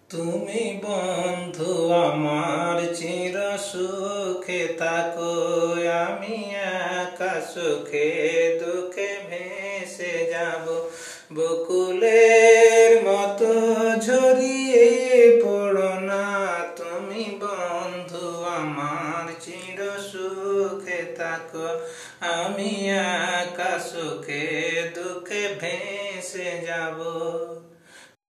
তুমি বন্ধু আমার চির সুখে থাকো, আমি একা সুখে দুঃখে ভেসে যাব। বকুলের মতো ঝরিয়ে পড়ো না, তুমি বন্ধু আমার চির সুখে থাকো, আমি একা সুখে দুঃখে ভেসে যাব।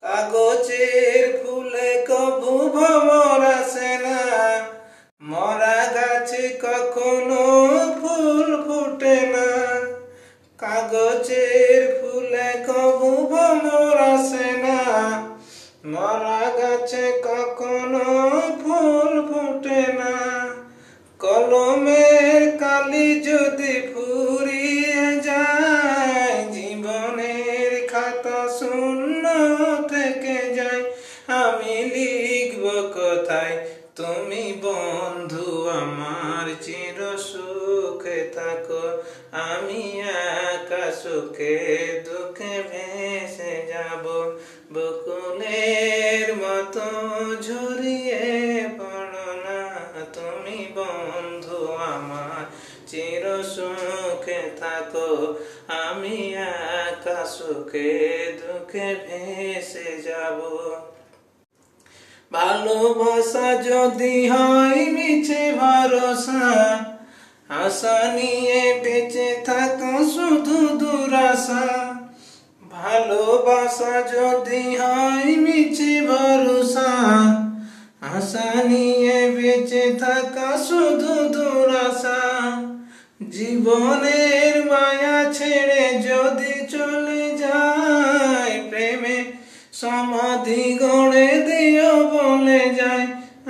কাগজের ফুলে কবু ভ্রমর আসে না, মরা গাছে কখনো ফুল ফুটে না। কাগজের ফুলে কবু ভ্রমর আসে না, মরা গাছে কখনো ফুল ফুটে না। কলমের কালি যদি ফুরিয়ে যায়, জীবনের খাতা শূন্য থেকে যায়। আমি লিখব কোথায়, তুমি বন্ধু আমার চির সুখে থাকো, আমি একা সুখে দুঃখে ভেসে যাব। বকুলের মতো ঝরিয়ে পড়ো না, তুমি বন্ধু আমার চির সুখে থাকো, আমি একা সুখে দুঃখে ভেসে যাব। ভালোবাসা যদি হয় মিছে ভরসা, আশা নিয়ে বেঁচে থাকো শুধু দুরাশা। ভালোবাসা যদি হয় মিছে ভরসা, আশা নিয়ে বেঁচে থাকা শুধু দুরাশা। জীবনের মায়া ছেড়ে যদি চলে যায়, প্রেমে সমাধি গড়ে দিও বলে যাই,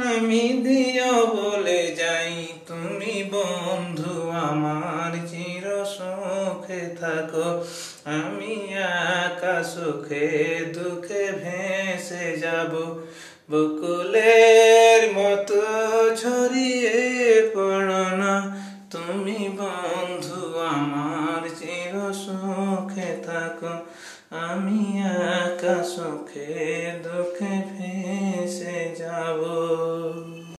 আমি দিও বলে যাই। তুমি বন্ধু আমার চির সুখে থাকো, আমি একা সুখে দুঃখে ভেসে যাব। বকুলের মতো ঝরিয়ে পড়ো না, তুমি বন্ধু আমার চির সুখে থাকো, আমি একা সুখে দুঃখে